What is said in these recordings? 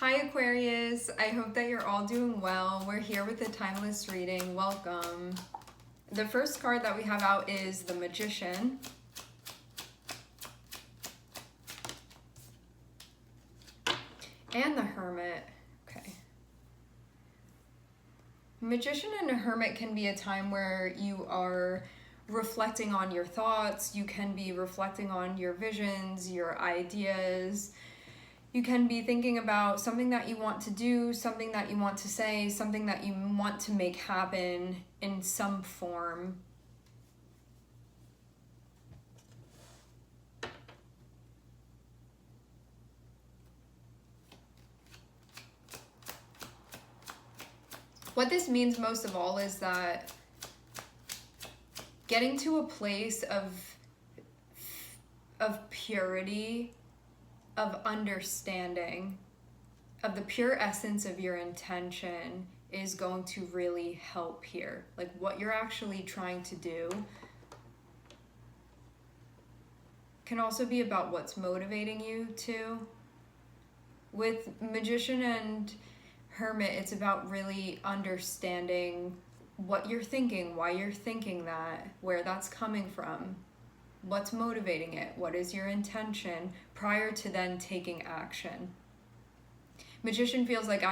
Hi Aquarius, I hope that you're all doing well. We're here with the Timeless reading. Welcome. The first card that we have out is the Magician. And the Hermit. Okay. Magician and a Hermit can be a time where you are reflecting on your thoughts. You can be reflecting on your visions, your ideas. You can be thinking about something that you want to do, something that you want to say, something that you want to make happen in some form. What this means most of all is that getting to a place of purity, of understanding, of the pure essence of your intention is going to really help here. Like what you're actually trying to do can also be about what's motivating you too. With Magician and Hermit, it's about really understanding what you're thinking, why you're thinking that, where that's coming from. What's motivating it? What is your intention prior to then taking action? Magician feels like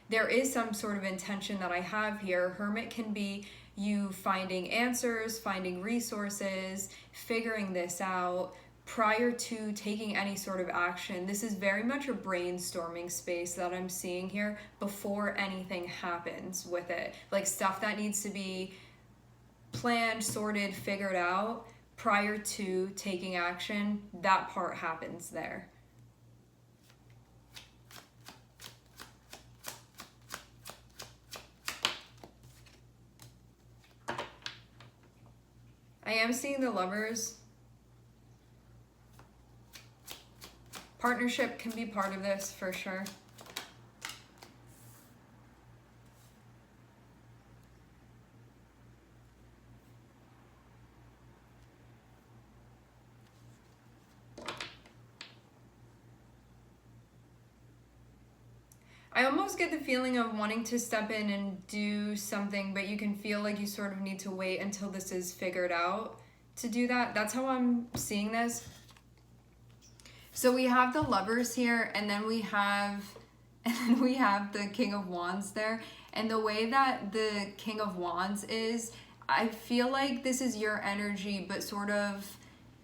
there is some sort of intention that I have here. Hermit can be you finding answers, finding resources, figuring this out prior to taking any sort of action. This is very much a brainstorming space that I'm seeing here before anything happens with it. Like stuff that needs to be planned, sorted, figured out prior to taking action, that part happens there. I am seeing the Lovers. Partnership can be part of this for sure. I almost get the feeling of wanting to step in and do something, but you can feel like you sort of need to wait until this is figured out to do that. That's how I'm seeing this. So we have the Lovers here, and then we have the King of Wands there. And the way that the King of Wands is, I feel like this is your energy, but sort of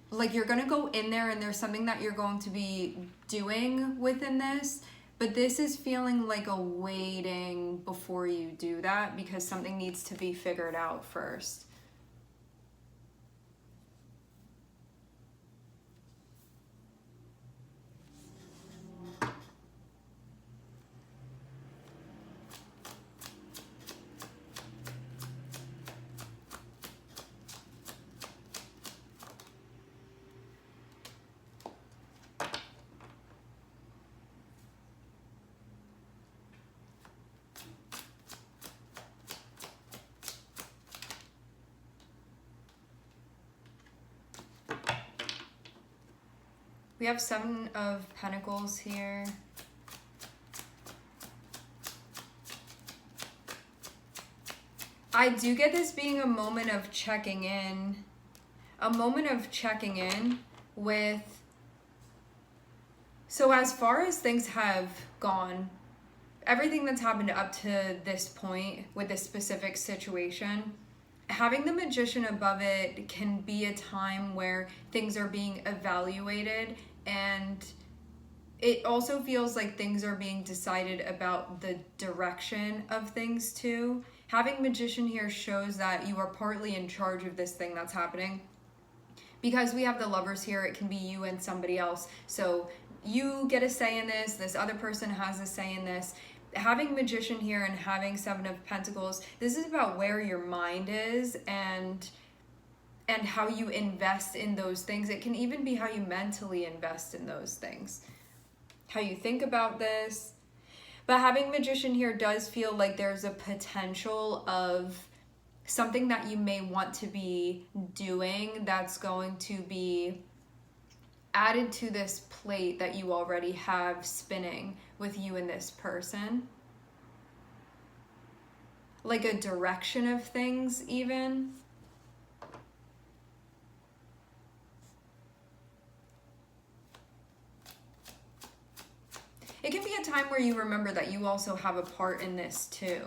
like you're gonna go in there and there's something that you're going to be doing within this. But this is feeling like a waiting before you do that because something needs to be figured out first. We have Seven of Pentacles here. I do get this being a moment of checking in. A moment of checking in with... So as far as things have gone, everything that's happened up to this point with this specific situation, having the Magician above it can be a time where things are being evaluated, and it also feels like things are being decided about the direction of things too. Having Magician here shows that you are partly in charge of this thing that's happening. Because we have the Lovers here, it can be you and somebody else. So you get a say in this other person has a say in this. Having Magician here and having Seven of Pentacles, this is about where your mind is and how you invest in those things. It can even be how you mentally invest in those things, how you think about this. But having Magician here does feel like there's a potential of something that you may want to be doing that's going to be added to this plate that you already have spinning with you and this person. Like a direction of things even. It can be a time where you remember that you also have a part in this too.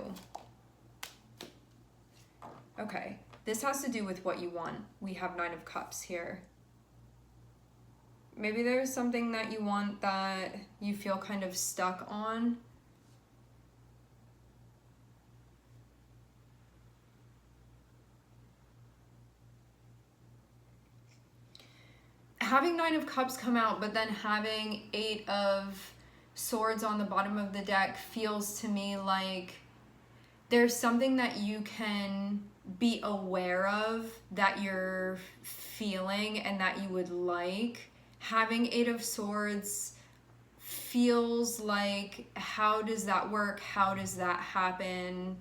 Okay, this has to do with what you want. We have 9 of Cups here. Maybe there's something that you want that you feel kind of stuck on. Having 9 of Cups come out, but then having 8 of Swords on the bottom of the deck feels to me like there's something that you can be aware of that you're feeling and that you would like. Having 8 of Swords feels like, how does that work? How does that happen?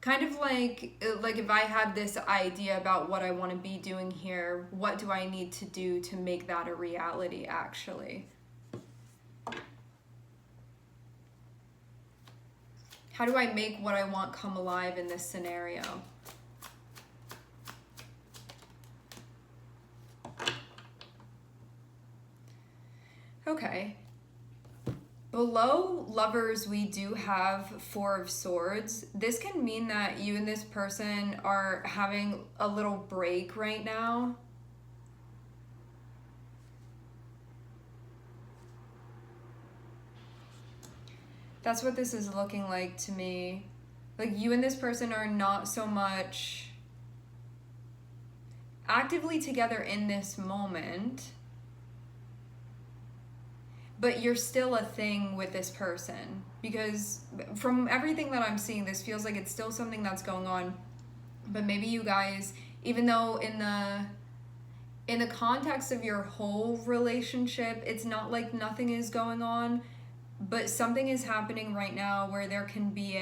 Kind of like if I had this idea about what I want to be doing here, what do I need to do to make that a reality actually? How do I make what I want come alive in this scenario? Okay. Below Lovers, we do have 4 of Swords. This can mean that you and this person are having a little break right now. That's what this is looking like to me. Like you and this person are not so much actively together in this moment, but you're still a thing with this person, because from everything that I'm seeing, this feels like it's still something that's going on. But maybe you guys, even though in the context of your whole relationship, it's not like nothing is going on, but something is happening right now where there can be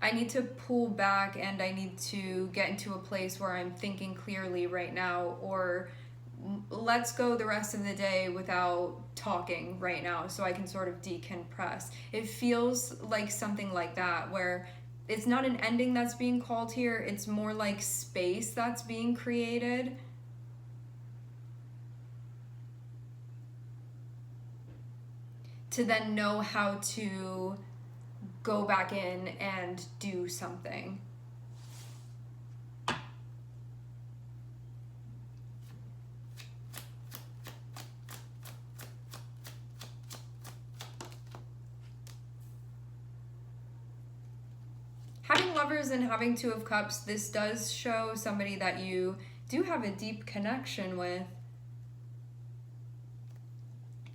I need to pull back and I need to get into a place where I'm thinking clearly right now, or let's go the rest of the day without talking right now so I can sort of decompress. It feels like something like that, where it's not an ending that's being called here, it's more like space that's being created. To then know how to go back in and do something. Having Lovers and having 2 of Cups, this does show somebody that you do have a deep connection with.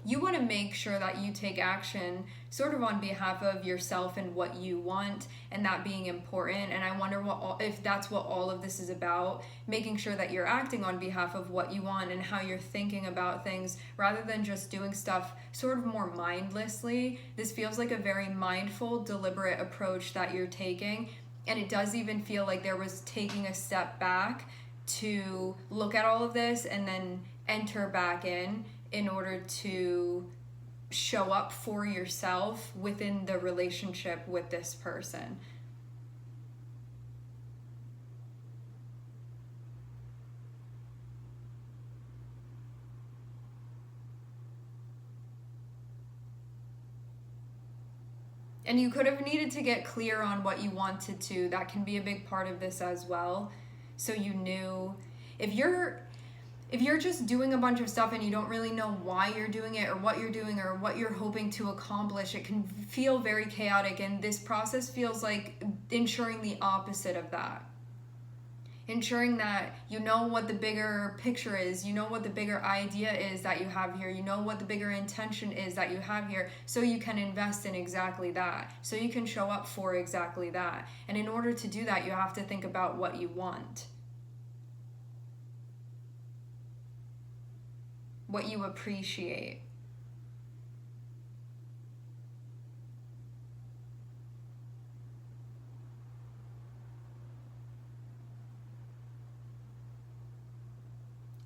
You want to make sure that you take action sort of on behalf of yourself and what you want, and that being important. And I wonder if that's what all of this is about, making sure that you're acting on behalf of what you want and how you're thinking about things, rather than just doing stuff sort of more mindlessly. This feels like a very mindful, deliberate approach that you're taking. And it does even feel like there was taking a step back to look at all of this and then enter back in order to show up for yourself within the relationship with this person. And you could have needed to get clear on what you wanted to. That can be a big part of this as well. So you knew, if you're just doing a bunch of stuff and you don't really know why you're doing it or what you're doing or what you're hoping to accomplish, it can feel very chaotic. And this process feels like ensuring the opposite of that. Ensuring that you know what the bigger picture is, you know what the bigger idea is that you have here, you know what the bigger intention is that you have here, so you can invest in exactly that, so you can show up for exactly that. And in order to do that, you have to think about what you want, what you appreciate.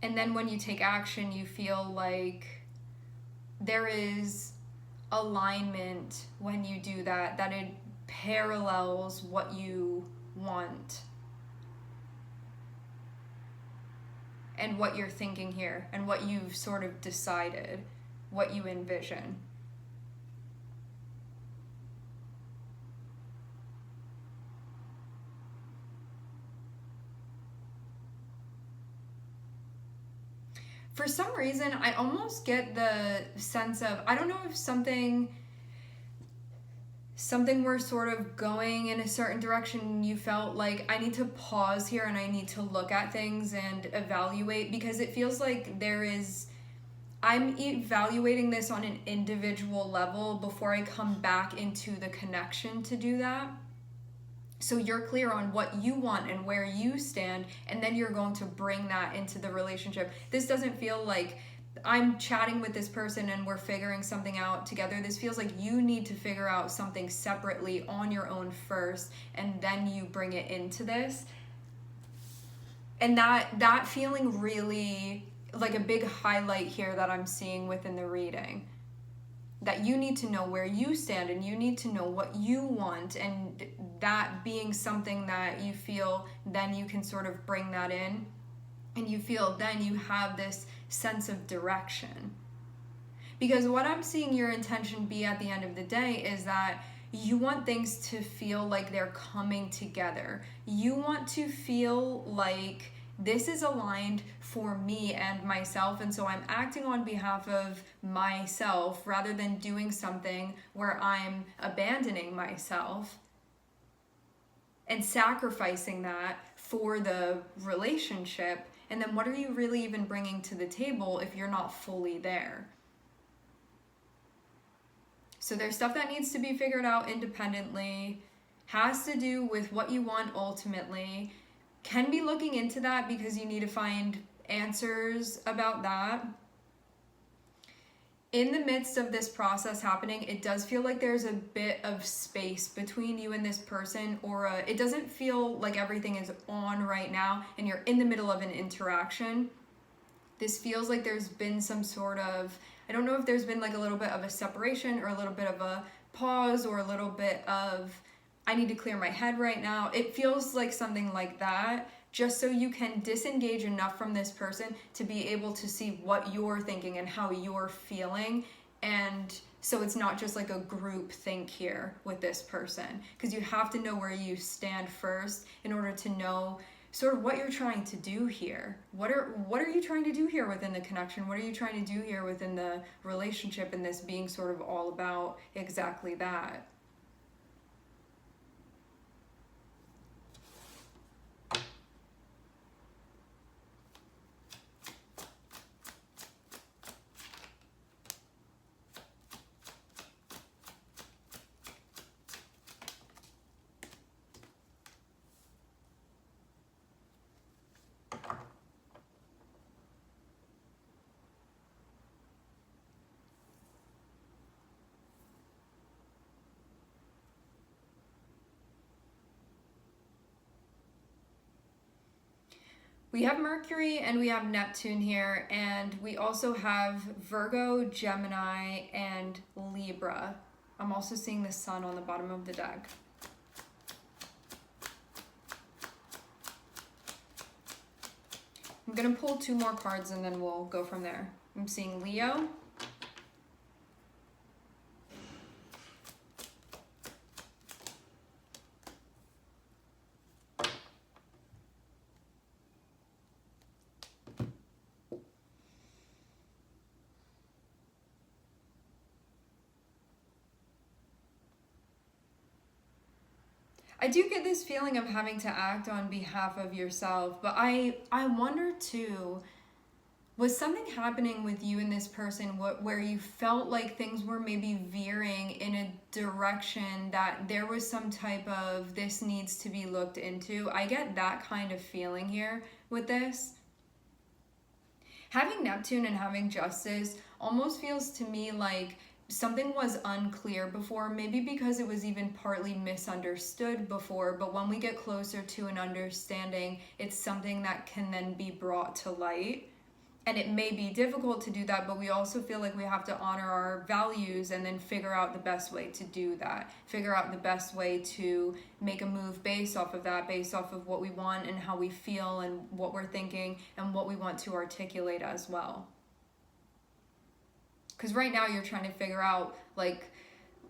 And then when you take action, you feel like there is alignment when you do that, that it parallels what you want and what you're thinking here and what you've sort of decided, what you envision. For some reason, I almost get the sense of, I don't know if something were sort of going in a certain direction and you felt like, I need to pause here and I need to look at things and evaluate, because it feels like I'm evaluating this on an individual level before I come back into the connection to do that. So you're clear on what you want and where you stand, and then you're going to bring that into the relationship. This doesn't feel like I'm chatting with this person and we're figuring something out together. This feels like you need to figure out something separately on your own first, and then you bring it into this. And that feeling really, like a big highlight here that I'm seeing within the reading. That you need to know where you stand and you need to know what you want, and that being something that you feel, then you can sort of bring that in, and you feel then you have this sense of direction. Because what I'm seeing your intention be at the end of the day is that you want things to feel like they're coming together. You want to feel like this is aligned for me and myself, and so I'm acting on behalf of myself rather than doing something where I'm abandoning myself and sacrificing that for the relationship. And then what are you really even bringing to the table if you're not fully there? So there's stuff that needs to be figured out independently, has to do with what you want ultimately. Can be looking into that because you need to find answers about that. In the midst of this process happening, it does feel like there's a bit of space between you and this person, or it doesn't feel like everything is on right now and you're in the middle of an interaction. This feels like there's been some sort of, I don't know if there's been like a little bit of a separation or a little bit of a pause or a little bit of, I need to clear my head right now. It feels like something like that, just so you can disengage enough from this person to be able to see what you're thinking and how you're feeling. And so it's not just like a group think here with this person, because you have to know where you stand first in order to know sort of what you're trying to do here. What are you trying to do here within the connection? What are you trying to do here within the relationship, and this being sort of all about exactly that? We have Mercury and we have Neptune here, and we also have Virgo, Gemini, and Libra. I'm also seeing the Sun on the bottom of the deck. I'm going to pull 2 more cards and then we'll go from there. I'm seeing Leo. I do get this feeling of having to act on behalf of yourself, but I wonder too, was something happening with you and this person where you felt like things were maybe veering in a direction that there was some type of, this needs to be looked into? I get that kind of feeling here with this. Having Neptune and having Justice almost feels to me like something was unclear before, maybe because it was even partly misunderstood before, but when we get closer to an understanding, it's something that can then be brought to light. And it may be difficult to do that, but we also feel like we have to honor our values and then figure out the best way to do that. Figure out the best way to make a move based off of that, based off of what we want and how we feel and what we're thinking and what we want to articulate as well. Because right now you're trying to figure out, like,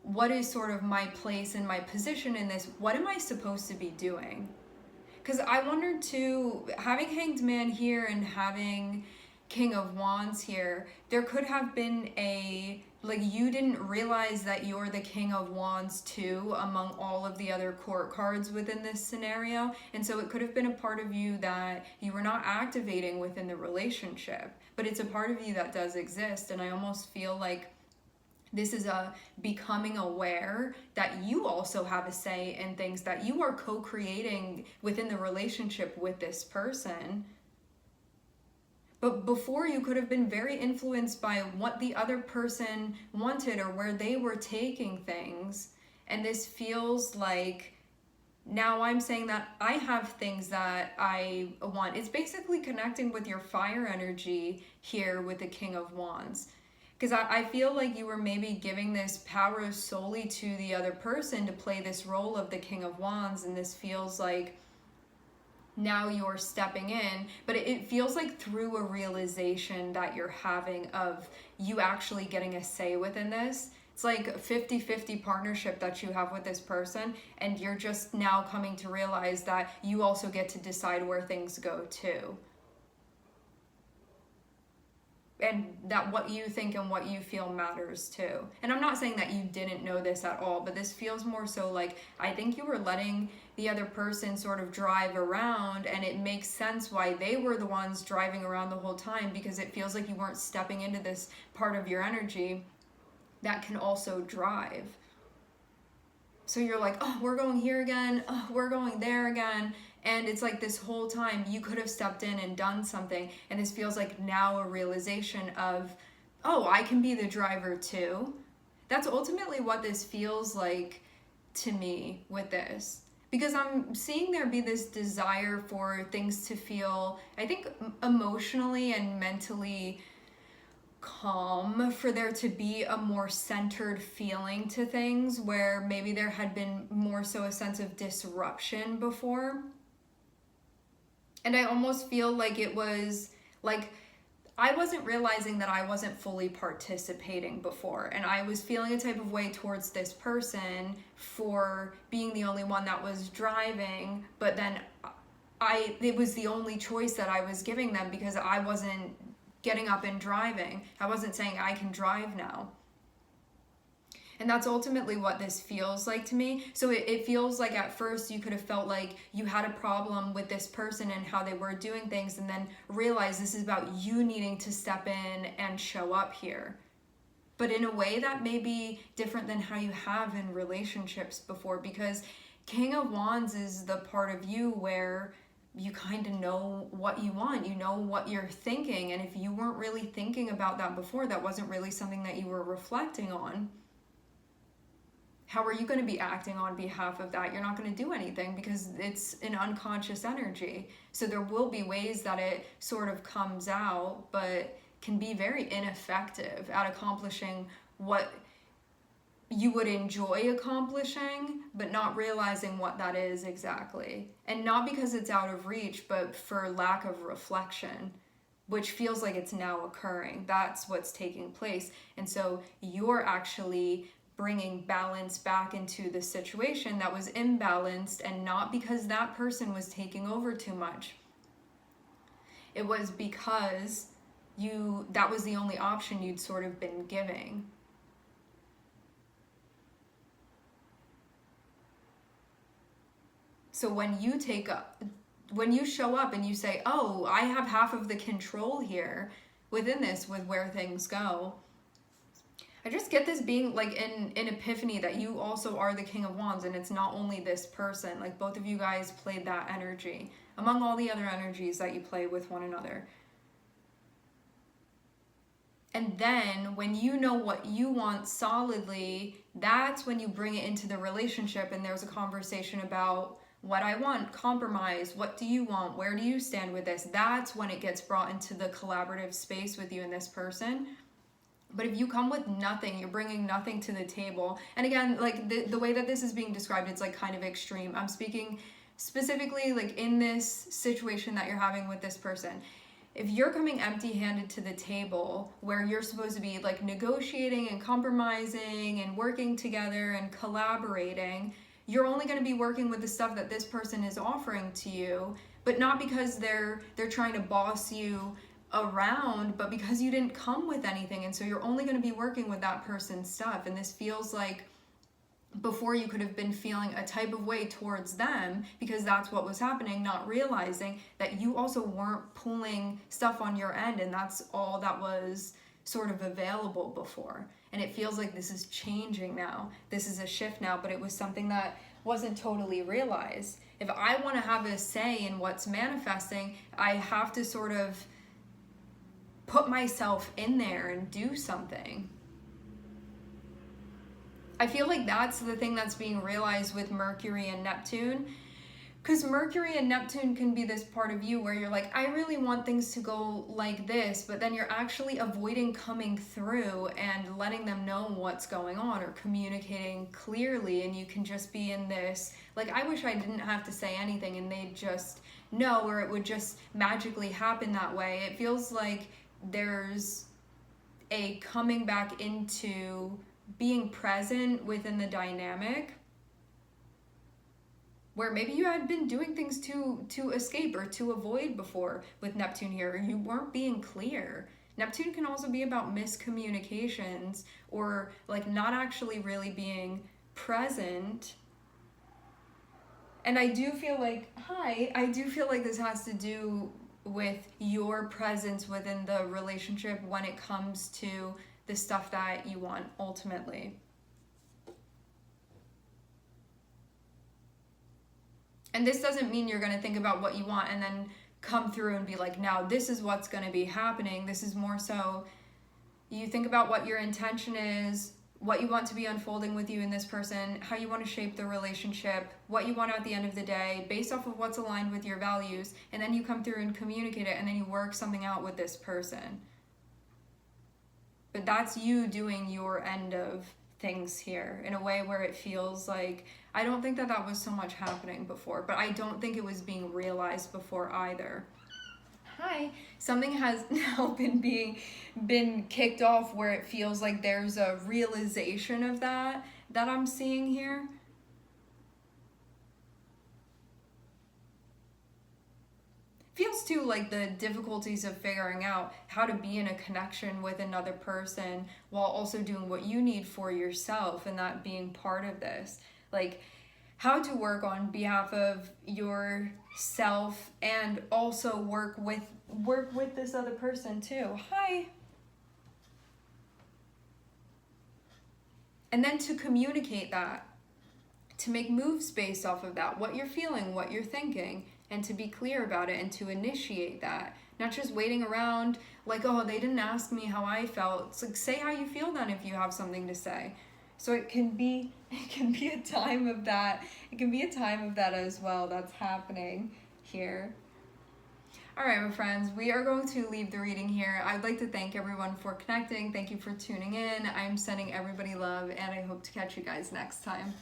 what is sort of my place and my position in this? What am I supposed to be doing? Because I wondered too, having Hanged Man here and having King of Wands here, there could have been like, you didn't realize that you're the King of Wands too among all of the other court cards within this scenario. And so it could have been a part of you that you were not activating within the relationship, but it's a part of you that does exist. And I almost feel like this is a becoming aware that you also have a say in things that you are co-creating within the relationship with this person. But before, you could have been very influenced by what the other person wanted or where they were taking things. And this feels like now I'm saying that I have things that I want. It's basically connecting with your fire energy here with the King of Wands. Because I feel like you were maybe giving this power solely to the other person to play this role of the King of Wands. And this feels like now you're stepping in, but it feels like through a realization that you're having of you actually getting a say within this. It's like a 50-50 partnership that you have with this person, and you're just now coming to realize that you also get to decide where things go too. And that what you think and what you feel matters too. And I'm not saying that you didn't know this at all, but this feels more so like I think you were letting the other person sort of drive around, and it makes sense why they were the ones driving around the whole time, because it feels like you weren't stepping into this part of your energy that can also drive. So you're like, oh, we're going here again, oh, we're going there again. And it's like this whole time you could have stepped in and done something. And this feels like now a realization of, oh, I can be the driver too. That's ultimately what this feels like to me with this. Because I'm seeing there be this desire for things to feel, I think, emotionally and mentally calm, for there to be a more centered feeling to things where maybe there had been more so a sense of disruption before. And I almost feel like it was like I wasn't realizing that I wasn't fully participating before, and I was feeling a type of way towards this person for being the only one that was driving, but then it was the only choice that I was giving them because I wasn't getting up and driving. I wasn't saying I can drive now. And that's ultimately what this feels like to me. So it feels like at first you could have felt like you had a problem with this person and how they were doing things, and then realize this is about you needing to step in and show up here. But in a way that may be different than how you have in relationships before, because King of Wands is the part of you where you kind of know what you want, you know what you're thinking. And if you weren't really thinking about that before, that wasn't really something that you were reflecting on, how are you going to be acting on behalf of that? You're not going to do anything because it's an unconscious energy. So there will be ways that it sort of comes out, but can be very ineffective at accomplishing what you would enjoy accomplishing, but not realizing what that is exactly. And not because it's out of reach, but for lack of reflection, which feels like it's now occurring. That's what's taking place. And so you're actually bringing balance back into the situation that was imbalanced, and not because that person was taking over too much. It was because that was the only option you'd sort of been giving. So when you show up and you say, oh, I have half of the control here within this with where things go, I just get this being like an epiphany that you also are the King of Wands, and it's not only this person. Like both of you guys played that energy among all the other energies that you play with one another. And then when you know what you want solidly, that's when you bring it into the relationship, and there's a conversation about what I want, compromise, what do you want, where do you stand with this? That's when it gets brought into the collaborative space with you and this person. But if you come with nothing, you're bringing nothing to the table. And again, like the way that this is being described, it's like kind of extreme. I'm speaking specifically like in this situation that you're having with this person. If you're coming empty-handed to the table where you're supposed to be like negotiating and compromising and working together and collaborating, you're only going to be working with the stuff that this person is offering to you, but not because they're trying to boss you around, but because you didn't come with anything. And so you're only going to be working with that person's stuff. And this feels like before you could have been feeling a type of way towards them because that's what was happening, not realizing that you also weren't pulling stuff on your end, and that's all that was sort of available before. And it feels like this is changing now. This is a shift now, but it was something that wasn't totally realized. If I want to have a say in what's manifesting, I have to sort of put myself in there and do something. I feel like that's the thing that's being realized with Mercury and Neptune, because Mercury and Neptune can be this part of you where you're like, I really want things to go like this, but then you're actually avoiding coming through and letting them know what's going on or communicating clearly, and you can just be in this, like, I wish I didn't have to say anything and they'd just know, or it would just magically happen that way. It feels like there's a coming back into being present within the dynamic where maybe you had been doing things to escape or to avoid before with Neptune here. You weren't being clear. Neptune can also be about miscommunications or like not actually really being present. And I do feel like, I do feel like this has to do with your presence within the relationship when it comes to the stuff that you want ultimately. And this doesn't mean you're going to think about what you want and then come through and be like, now this is what's going to be happening. This is more so you think about what your intention is, what you want to be unfolding with you and this person, how you want to shape the relationship, what you want at the end of the day, based off of what's aligned with your values, and then you come through and communicate it, and then you work something out with this person. But that's you doing your end of things here in a way where it feels like, I don't think that that was so much happening before, but I don't think it was being realized before either. Something has now been kicked off where it feels like there's a realization of that I'm seeing here. Feels too like the difficulties of figuring out how to be in a connection with another person while also doing what you need for yourself, and that being part of this. Like how to work on behalf of yourself and also work with this other person too. And then to communicate that, to make moves based off of that, what you're feeling, what you're thinking, and to be clear about it and to initiate that. Not just waiting around like, oh, they didn't ask me how I felt. It's like, say how you feel then if you have something to say. So it can be a time of that. It can be a time of that as well that's happening here. All right, my friends, we are going to leave the reading here. I'd like to thank everyone for connecting. Thank you for tuning in. I'm sending everybody love, and I hope to catch you guys next time.